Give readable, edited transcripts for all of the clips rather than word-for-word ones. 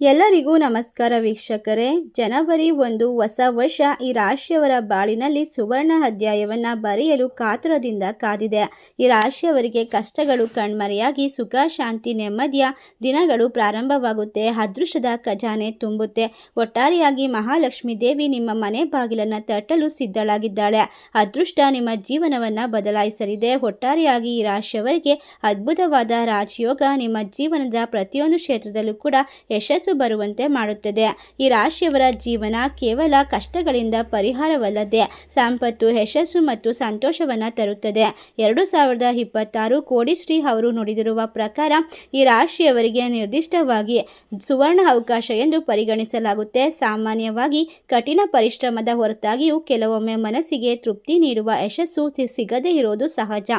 ಎಲ್ಲರಿಗೂ ನಮಸ್ಕಾರ ವೀಕ್ಷಕರೇ. ಜನವರಿ 1 ಹೊಸ ವರ್ಷ ಈ ರಾಶಿಯವರ ಬಾಳಿನಲ್ಲಿ ಸುವರ್ಣ ಅಧ್ಯಾಯವನ್ನು ಬರೆಯಲು ಕಾತುರದಿಂದ ಕಾದಿದೆ. ಈ ರಾಶಿಯವರಿಗೆ ಕಷ್ಟಗಳು ಕಣ್ಮರೆಯಾಗಿ ಸುಖ ಶಾಂತಿ ನೆಮ್ಮದಿಯ ದಿನಗಳು ಪ್ರಾರಂಭವಾಗುತ್ತೆ. ಅದೃಷ್ಟದ ಖಜಾನೆ ತುಂಬುತ್ತೆ. ಒಟ್ಟಾರೆಯಾಗಿ ಮಹಾಲಕ್ಷ್ಮಿ ದೇವಿ ನಿಮ್ಮ ಮನೆ ಬಾಗಿಲನ್ನು ತಟ್ಟಲು ಸಿದ್ಧಳಾಗಿದ್ದಾಳೆ. ಅದೃಷ್ಟ ನಿಮ್ಮ ಜೀವನವನ್ನು ಬದಲಾಯಿಸಲಿದೆ. ಒಟ್ಟಾರೆಯಾಗಿ ಈ ರಾಶಿಯವರಿಗೆ ಅದ್ಭುತವಾದ ರಾಜಯೋಗ ನಿಮ್ಮ ಜೀವನದ ಪ್ರತಿಯೊಂದು ಕ್ಷೇತ್ರದಲ್ಲೂ ಕೂಡ ಯಶಸ್ಸು ಬರುವಂತೆ ಮಾಡುತ್ತದೆ. ಈ ರಾಶಿಯವರ ಜೀವನ ಕೇವಲ ಕಷ್ಟಗಳಿಂದ ಪರಿಹಾರವಲ್ಲದೆ ಸಂಪತ್ತು, ಯಶಸ್ಸು ಮತ್ತು ಸಂತೋಷವನ್ನು ತರುತ್ತದೆ. 2026 ಕೋಡಿಶ್ರೀ ಅವರು ನುಡಿದಿರುವ ಪ್ರಕಾರ ಈ ರಾಶಿಯವರಿಗೆ ನಿರ್ದಿಷ್ಟವಾಗಿ ಸುವರ್ಣ ಅವಕಾಶ ಎಂದು ಪರಿಗಣಿಸಲಾಗುತ್ತೆ. ಸಾಮಾನ್ಯವಾಗಿ ಕಠಿಣ ಪರಿಶ್ರಮದ ಹೊರತಾಗಿಯೂ ಕೆಲವೊಮ್ಮೆ ಮನಸ್ಸಿಗೆ ತೃಪ್ತಿ ನೀಡುವ ಯಶಸ್ಸು ಸಿಗದೇ ಇರೋದು ಸಹಜ.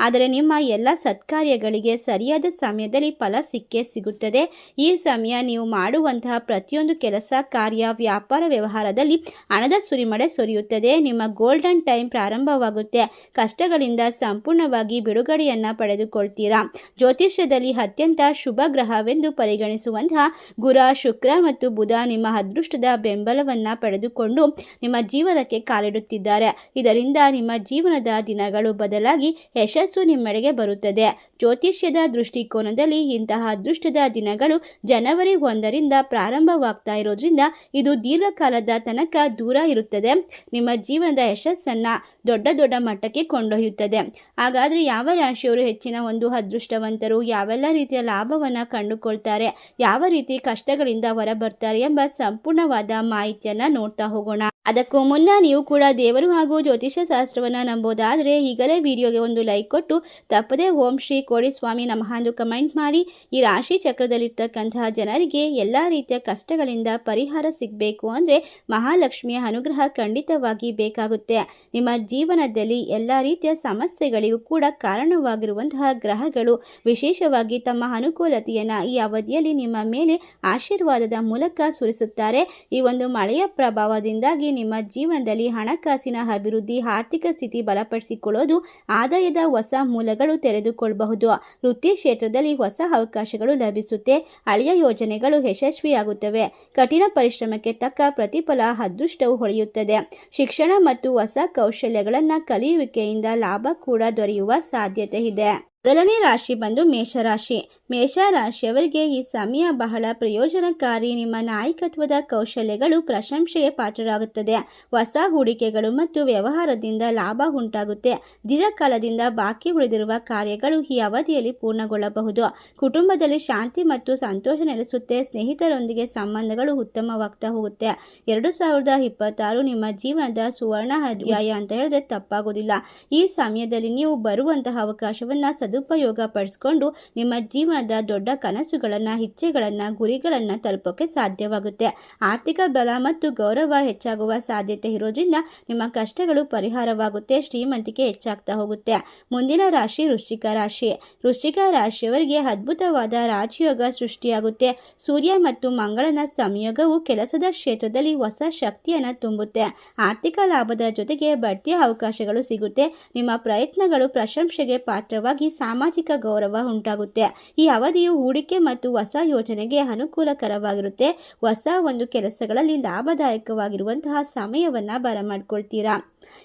ಆದರೆ ನಿಮ್ಮ ಎಲ್ಲ ಸತ್ಕಾರ್ಯಗಳಿಗೆ ಸರಿಯಾದ ಸಮಯದಲ್ಲಿ ಫಲ ಸಿಕ್ಕೇ ಸಿಗುತ್ತದೆ. ಈ ಸಮಯ ನೀವು ಮಾಡುವಂತಹ ಪ್ರತಿಯೊಂದು ಕೆಲಸ, ಕಾರ್ಯ, ವ್ಯಾಪಾರ, ವ್ಯವಹಾರದಲ್ಲಿ ಹಣದ ಸುರಿಮಳೆ ಸುರಿಯುತ್ತದೆ. ನಿಮ್ಮ ಗೋಲ್ಡನ್ ಟೈಮ್ ಪ್ರಾರಂಭವಾಗುತ್ತೆ. ಕಷ್ಟಗಳಿಂದ ಸಂಪೂರ್ಣವಾಗಿ ಬಿಡುಗಡೆಯನ್ನು ಪಡೆದುಕೊಳ್ತೀರಾ. ಜ್ಯೋತಿಷ್ಯದಲ್ಲಿ ಅತ್ಯಂತ ಶುಭ ಗ್ರಹವೆಂದು ಪರಿಗಣಿಸುವಂತಹ ಗುರು, ಶುಕ್ರ ಮತ್ತು ಬುಧ ನಿಮ್ಮ ಅದೃಷ್ಟದ ಬೆಂಬಲವನ್ನು ಪಡೆದುಕೊಂಡು ನಿಮ್ಮ ಜೀವನಕ್ಕೆ ಕಾಲಿಡುತ್ತಿದ್ದಾರೆ. ಇದರಿಂದ ನಿಮ್ಮ ಜೀವನದ ದಿನಗಳು ಬದಲಾಗಿ ಯಶಸ್ಸು ನಿಮ್ಮೆಡೆಗೆ ಬರುತ್ತದೆ. ಜ್ಯೋತಿಷ್ಯದ ದೃಷ್ಟಿಕೋನದಲ್ಲಿ ಇಂತಹ ಅದೃಷ್ಟದ ದಿನಗಳು ಜನವರಿ 1ರಿಂದ ಪ್ರಾರಂಭವಾಗ್ತಾ ಇರೋದ್ರಿಂದ ಇದು ದೀರ್ಘಕಾಲದ ತನಕ ದೂರ ಇರುತ್ತದೆ. ನಿಮ್ಮ ಜೀವನದ ಯಶಸ್ಸನ್ನು ದೊಡ್ಡ ಮಟ್ಟಕ್ಕೆ ಕೊಂಡೊಯ್ಯುತ್ತದೆ. ಹಾಗಾದರೆ ಯಾವ ರಾಶಿಯವರು ಹೆಚ್ಚಿನ ಒಂದು ಅದೃಷ್ಟವಂತರು, ಯಾವೆಲ್ಲ ರೀತಿಯ ಲಾಭವನ್ನು ಕಂಡುಕೊಳ್ತಾರೆ, ಯಾವ ರೀತಿ ಕಷ್ಟಗಳಿಂದ ಹೊರಬರ್ತಾರೆ ಎಂಬ ಸಂಪೂರ್ಣವಾದ ಮಾಹಿತಿಯನ್ನು ನೋಡ್ತಾ ಹೋಗೋಣ. ಅದಕ್ಕೂ ಮುನ್ನ ನೀವು ಕೂಡ ದೇವರು ಹಾಗೂ ಜ್ಯೋತಿಷ್ಯ ಶಾಸ್ತ್ರವನ್ನು ನಂಬೋದಾದರೆ ಈಗಲೇ ವಿಡಿಯೋಗೆ ಒಂದು ಲೈಕ್ ಕೊಟ್ಟು ತಪ್ಪದೇ ಓಂ ಶ್ರೀ ಕೋಡಿ ಸ್ವಾಮಿ ನಮಃ ಎಂದು ಕಮೆಂಟ್ ಮಾಡಿ. ಈ ರಾಶಿ ಚಕ್ರದಲ್ಲಿರ್ತಕ್ಕಂತಹ ಜನರಿಗೆ ಎಲ್ಲ ರೀತಿಯ ಕಷ್ಟಗಳಿಂದ ಪರಿಹಾರ ಸಿಗಬೇಕು ಅಂದರೆ ಮಹಾಲಕ್ಷ್ಮಿಯ ಅನುಗ್ರಹ ಖಂಡಿತವಾಗಿ ಬೇಕಾಗುತ್ತೆ. ನಿಮ್ಮ ಜೀವನದಲ್ಲಿ ಎಲ್ಲ ರೀತಿಯ ಸಮಸ್ಯೆಗಳಿಗೂ ಕೂಡ ಕಾರಣವಾಗಿರುವಂತಹ ಗ್ರಹಗಳು ವಿಶೇಷವಾಗಿ ತಮ್ಮ ಅನುಕೂಲತೆಯನ್ನು ಈ ಅವಧಿಯಲ್ಲಿ ನಿಮ್ಮ ಮೇಲೆ ಆಶೀರ್ವಾದದ ಮೂಲಕ ಸುರಿಸುತ್ತಾರೆ. ಈ ಒಂದು ಮಳೆಯ ಪ್ರಭಾವದಿಂದಾಗಿ ನಿಮ್ಮ ಜೀವನದಲ್ಲಿ ಹಣಕಾಸಿನ ಅಭಿವೃದ್ಧಿ, ಆರ್ಥಿಕ ಸ್ಥಿತಿ ಬಲಪಡಿಸಿಕೊಳ್ಳೋದು, ಆದಾಯದ ಹೊಸ ಮೂಲಗಳು ತೆರೆದುಕೊಳ್ಳಬಹುದು. ವೃತ್ತಿ ಕ್ಷೇತ್ರದಲ್ಲಿ ಹೊಸ ಅವಕಾಶಗಳು ಲಭಿಸುತ್ತೆ. ಹಳೆಯ ಯೋಜನೆಗಳು ಯಶಸ್ವಿಯಾಗುತ್ತವೆ. ಕಠಿಣ ಪರಿಶ್ರಮಕ್ಕೆ ತಕ್ಕ ಪ್ರತಿಫಲ ಅದೃಷ್ಟವು ಹೊಳೆಯುತ್ತದೆ. ಶಿಕ್ಷಣ ಮತ್ತು ಹೊಸ ಕೌಶಲ್ಯಗಳನ್ನು ಕಲಿಯುವಿಕೆಯಿಂದ ಲಾಭ ಕೂಡ ದೊರೆಯುವ ಸಾಧ್ಯತೆ ಇದೆ. ಮೊದಲನೇ ರಾಶಿ ಬಂದು ಮೇಷರಾಶಿ. ಮೇಷರಾಶಿಯವರಿಗೆ ಈ ಸಮಯ ಬಹಳ ಪ್ರಯೋಜನಕಾರಿ. ನಿಮ್ಮ ನಾಯಕತ್ವದ ಕೌಶಲ್ಯಗಳು ಪ್ರಶಂಸೆಗೆ ಪಾತ್ರರಾಗುತ್ತದೆ. ಹೊಸ ಹೂಡಿಕೆಗಳು ಮತ್ತು ವ್ಯವಹಾರದಿಂದ ಲಾಭ ಉಂಟಾಗುತ್ತೆ. ದೀರ್ಘಕಾಲದಿಂದ ಬಾಕಿ ಉಳಿದಿರುವ ಕಾರ್ಯಗಳು ಈ ಅವಧಿಯಲ್ಲಿ ಪೂರ್ಣಗೊಳ್ಳಬಹುದು. ಕುಟುಂಬದಲ್ಲಿ ಶಾಂತಿ ಮತ್ತು ಸಂತೋಷ ನೆಲೆಸುತ್ತೆ. ಸ್ನೇಹಿತರೊಂದಿಗೆ ಸಂಬಂಧಗಳು ಉತ್ತಮವಾಗ್ತಾ ಹೋಗುತ್ತೆ. 2026 ನಿಮ್ಮ ಜೀವನದ ಸುವರ್ಣ ಅಧ್ಯಾಯ ಅಂತ ಹೇಳಿದ್ರೆ ತಪ್ಪಾಗೋದಿಲ್ಲ. ಈ ಸಮಯದಲ್ಲಿ ನೀವು ಬರುವಂತಹ ಅವಕಾಶವನ್ನು ಸದುಪಯೋಗ ಪಡಿಸಿಕೊಂಡು ನಿಮ್ಮ ಜೀವನದ ದೊಡ್ಡ ಕನಸುಗಳನ್ನು, ಇಚ್ಛೆಗಳನ್ನು, ಗುರಿಗಳನ್ನು ತಲುಪೋಕೆ ಸಾಧ್ಯವಾಗುತ್ತೆ. ಆರ್ಥಿಕ ಬಲ ಮತ್ತು ಗೌರವ ಹೆಚ್ಚಾಗುವ ಸಾಧ್ಯತೆ ಇರೋದ್ರಿಂದ ನಿಮ್ಮ ಕಷ್ಟಗಳು ಪರಿಹಾರವಾಗುತ್ತೆ. ಶ್ರೀಮಂತಿಕೆ ಹೆಚ್ಚಾಗ್ತಾ ಹೋಗುತ್ತೆ. ಮುಂದಿನ ರಾಶಿ ವೃಶ್ಚಿಕ ರಾಶಿ. ವೃಶ್ಚಿಕ ರಾಶಿಯವರಿಗೆ ಅದ್ಭುತವಾದ ರಾಜಯೋಗ ಸೃಷ್ಟಿಯಾಗುತ್ತೆ. ಸೂರ್ಯ ಮತ್ತು ಮಂಗಳನ ಸಂಯೋಗವು ಕೆಲಸದ ಕ್ಷೇತ್ರದಲ್ಲಿ ಹೊಸ ಶಕ್ತಿಯನ್ನು ತುಂಬುತ್ತೆ. ಆರ್ಥಿಕ ಲಾಭದ ಜೊತೆಗೆ ಬಡ್ತಿಯ ಅವಕಾಶಗಳು ಸಿಗುತ್ತೆ. ನಿಮ್ಮ ಪ್ರಯತ್ನಗಳು ಪ್ರಶಂಸೆಗೆ ಪಾತ್ರವಾಗಿ ಸಾಮಾಜಿಕ ಗೌರವ ಉಂಟಾಗುತ್ತೆ. ಈ ಅವಧಿಯು ಹೂಡಿಕೆ ಮತ್ತು ಹೊಸ ಯೋಜನೆಗೆ ಅನುಕೂಲಕರವಾಗಿರುತ್ತೆ. ಹೊಸ ಒಂದು ಕೆಲಸಗಳಲ್ಲಿ ಲಾಭದಾಯಕವಾಗಿರುವಂತಹ ಸಮಯವನ್ನು ಬರಮಾಡ್ಕೊಳ್ತೀರಾ.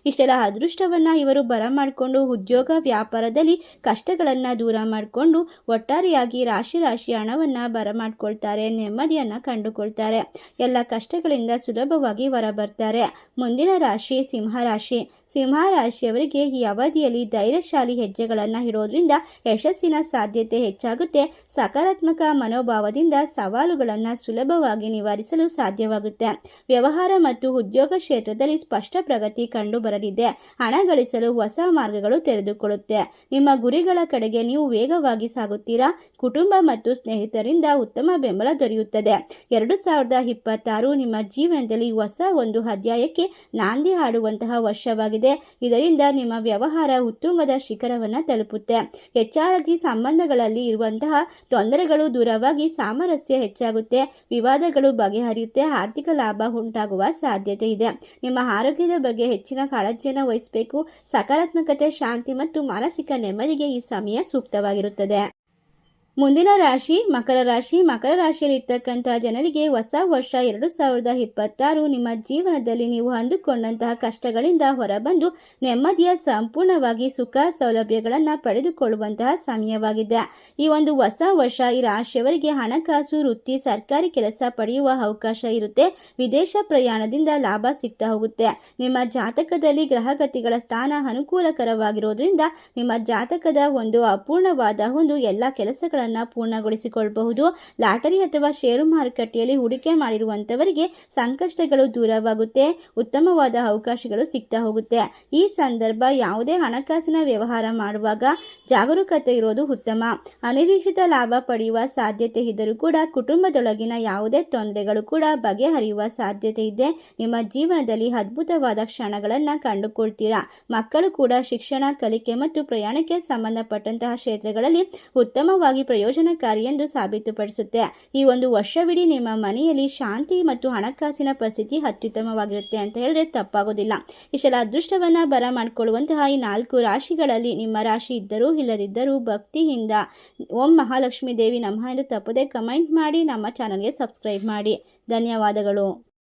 ಇಷ್ಟೆಲ್ಲ ಅದೃಷ್ಟವನ್ನು ಇವರು ಬರಮಾಡಿಕೊಂಡು ಉದ್ಯೋಗ ವ್ಯಾಪಾರದಲ್ಲಿ ಕಷ್ಟಗಳನ್ನು ದೂರ ಮಾಡಿಕೊಂಡು ಒಟ್ಟಾರೆಯಾಗಿ ರಾಶಿ ಹಣವನ್ನು ಬರಮಾಡ್ಕೊಳ್ತಾರೆ. ನೆಮ್ಮದಿಯನ್ನು ಕಂಡುಕೊಳ್ತಾರೆ. ಎಲ್ಲ ಕಷ್ಟಗಳಿಂದ ಸುಲಭವಾಗಿ ಹೊರಬರ್ತಾರೆ. ಮುಂದಿನ ರಾಶಿ ಸಿಂಹರಾಶಿ. ಸಿಂಹರಾಶಿಯವರಿಗೆ ಈ ಅವಧಿಯಲ್ಲಿ ಧೈರ್ಯಶಾಲಿ ಹೆಜ್ಜೆಗಳನ್ನು ಇಡೋದ್ರಿಂದ ಯಶಸ್ಸಿನ ಸಾಧ್ಯತೆ ಹೆಚ್ಚಾಗುತ್ತೆ. ಸಕಾರಾತ್ಮಕ ಮನೋಭಾವದಿಂದ ಸವಾಲುಗಳನ್ನು ಸುಲಭವಾಗಿ ನಿವಾರಿಸಲು ಸಾಧ್ಯವಾಗುತ್ತೆ. ವ್ಯವಹಾರ ಮತ್ತು ಉದ್ಯೋಗ ಕ್ಷೇತ್ರದಲ್ಲಿ ಸ್ಪಷ್ಟ ಪ್ರಗತಿ ಕಂಡುಬರಲಿದೆ. ಹಣ ಗಳಿಸಲು ಹೊಸ ಮಾರ್ಗಗಳು ತೆರೆದುಕೊಳ್ಳುತ್ತೆ. ನಿಮ್ಮ ಗುರಿಗಳ ಕಡೆಗೆ ನೀವು ವೇಗವಾಗಿ ಸಾಗುತ್ತೀರಾ. ಕುಟುಂಬ ಮತ್ತು ಸ್ನೇಹಿತರಿಂದ ಉತ್ತಮ ಬೆಂಬಲ ದೊರೆಯುತ್ತದೆ. 2026 ನಿಮ್ಮ ಜೀವನದಲ್ಲಿ ಹೊಸ ಒಂದು ಅಧ್ಯಾಯಕ್ಕೆ ನಾಂದಿ ಹಾಡುವಂತಹ ವರ್ಷವಾಗಿದೆ. ಇದರಿಂದ ನಿಮ್ಮ ವ್ಯವಹಾರ ಉತ್ತುಂಗದ ಶಿಖರವನ್ನು ತಲುಪುತ್ತೆ. ಹೆಚ್ಚಾಗಿ ಸಂಬಂಧಗಳಲ್ಲಿ ಇರುವಂತಹ ತೊಂದರೆಗಳು ದೂರವಾಗಿ ಸಾಮರಸ್ಯ ಹೆಚ್ಚಾಗುತ್ತೆ. ವಿವಾದಗಳು ಬಗೆಹರಿಯುತ್ತೆ. ಆರ್ಥಿಕ ಲಾಭ ಉಂಟಾಗುವ ಸಾಧ್ಯತೆ ಇದೆ. ನಿಮ್ಮ ಆರೋಗ್ಯದ ಬಗ್ಗೆ ಹೆಚ್ಚಿನ ಕಾಳಜಿಯನ್ನು ವಹಿಸಬೇಕು. ಸಕಾರಾತ್ಮಕತೆ, ಶಾಂತಿ ಮತ್ತು ಮಾನಸಿಕ ನೆಮ್ಮದಿಗೆ ಈ ಸಮಯ ಸೂಕ್ತವಾಗಿರುತ್ತದೆ. ಮುಂದಿನ ರಾಶಿ ಮಕರ ರಾಶಿ. ಮಕರ ರಾಶಿಯಲ್ಲಿ ಇರ್ತಕ್ಕಂಥ ಜನರಿಗೆ ಹೊಸ ವರ್ಷ 2026 ನಿಮ್ಮ ಜೀವನದಲ್ಲಿ ನೀವು ಅಂದುಕೊಂಡಂತಹ ಕಷ್ಟಗಳಿಂದ ಹೊರಬಂದು ನೆಮ್ಮದಿಯ ಸಂಪೂರ್ಣವಾಗಿ ಸುಖ ಸೌಲಭ್ಯಗಳನ್ನು ಪಡೆದುಕೊಳ್ಳುವಂತಹ ಸಮಯವಾಗಿದೆ. ಈ ಒಂದು ಹೊಸ ವರ್ಷ ಈ ರಾಶಿಯವರಿಗೆ ಹಣಕಾಸು, ವೃತ್ತಿ, ಸರ್ಕಾರಿ ಕೆಲಸ ಪಡೆಯುವ ಅವಕಾಶ ಇರುತ್ತೆ. ವಿದೇಶ ಪ್ರಯಾಣದಿಂದ ಲಾಭ ಸಿಗ್ತಾ ಹೋಗುತ್ತೆ. ನಿಮ್ಮ ಜಾತಕದಲ್ಲಿ ಗ್ರಹಗತಿಗಳ ಸ್ಥಾನ ಅನುಕೂಲಕರವಾಗಿರೋದ್ರಿಂದ ನಿಮ್ಮ ಜಾತಕದ ಒಂದು ಅಪೂರ್ಣವಾದ ಎಲ್ಲ ಕೆಲಸಗಳನ್ನು ಪೂರ್ಣಗೊಳಿಸಿಕೊಳ್ಳಬಹುದು. ಲಾಟರಿ ಅಥವಾ ಷೇರು ಮಾರುಕಟ್ಟೆಯಲ್ಲಿ ಹೂಡಿಕೆ ಮಾಡಿರುವಂತವರಿಗೆ ಸಂಕಷ್ಟಗಳು ದೂರವಾಗುತ್ತೆ. ಉತ್ತಮವಾದ ಅವಕಾಶಗಳು ಸಿಗ್ತಾ ಹೋಗುತ್ತೆ. ಈ ಸಂದರ್ಭ ಯಾವುದೇ ಹಣಕಾಸಿನ ವ್ಯವಹಾರ ಮಾಡುವಾಗ ಜಾಗರೂಕತೆ ಇರೋದು ಉತ್ತಮ. ಅನಿರೀಕ್ಷಿತ ಲಾಭ ಪಡೆಯುವ ಸಾಧ್ಯತೆ ಇದ್ದರೂ ಕೂಡ ಕುಟುಂಬದೊಳಗಿನ ಯಾವುದೇ ತೊಂದರೆಗಳು ಕೂಡ ಬಗೆಹರಿಯುವ ಸಾಧ್ಯತೆ ಇದೆ. ನಿಮ್ಮ ಜೀವನದಲ್ಲಿ ಅದ್ಭುತವಾದ ಕ್ಷಣಗಳನ್ನು ಕಂಡುಕೊಳ್ತೀರಾ. ಮಕ್ಕಳು ಕೂಡ ಶಿಕ್ಷಣ, ಕಲಿಕೆ ಮತ್ತು ಪ್ರಯಾಣಕ್ಕೆ ಸಂಬಂಧಪಟ್ಟಂತಹ ಕ್ಷೇತ್ರಗಳಲ್ಲಿ ಉತ್ತಮವಾಗಿ ಪ್ರಯೋಜನಕಾರಿ ಎಂದು ಸಾಬೀತುಪಡಿಸುತ್ತೆ. ಈ ಒಂದು ವರ್ಷವಿಡೀ ನಿಮ್ಮ ಮನೆಯಲ್ಲಿ ಶಾಂತಿ ಮತ್ತು ಹಣಕಾಸಿನ ಪರಿಸ್ಥಿತಿ ಅತ್ಯುತ್ತಮವಾಗಿರುತ್ತೆ ಅಂತ ಹೇಳಿದ್ರೆ ತಪ್ಪಾಗೋದಿಲ್ಲ. ಇಷ್ಟೆಲ್ಲ ಅದೃಷ್ಟವನ್ನು ಬರಮಾಡಿಕೊಳ್ಳುವಂತಹ ಈ 4 ರಾಶಿಗಳಲ್ಲಿ ನಿಮ್ಮ ರಾಶಿ ಇದ್ದರೂ ಇಲ್ಲದಿದ್ದರೂ ಭಕ್ತಿಯಿಂದ ಓಂ ಮಹಾಲಕ್ಷ್ಮೀ ದೇವಿ ನಮಃ ಎಂದು ತಪ್ಪದೆ ಕಮೆಂಟ್ ಮಾಡಿ ನಮ್ಮ ಚಾನಲ್ಗೆ ಸಬ್ಸ್ಕ್ರೈಬ್ ಮಾಡಿ. ಧನ್ಯವಾದಗಳು.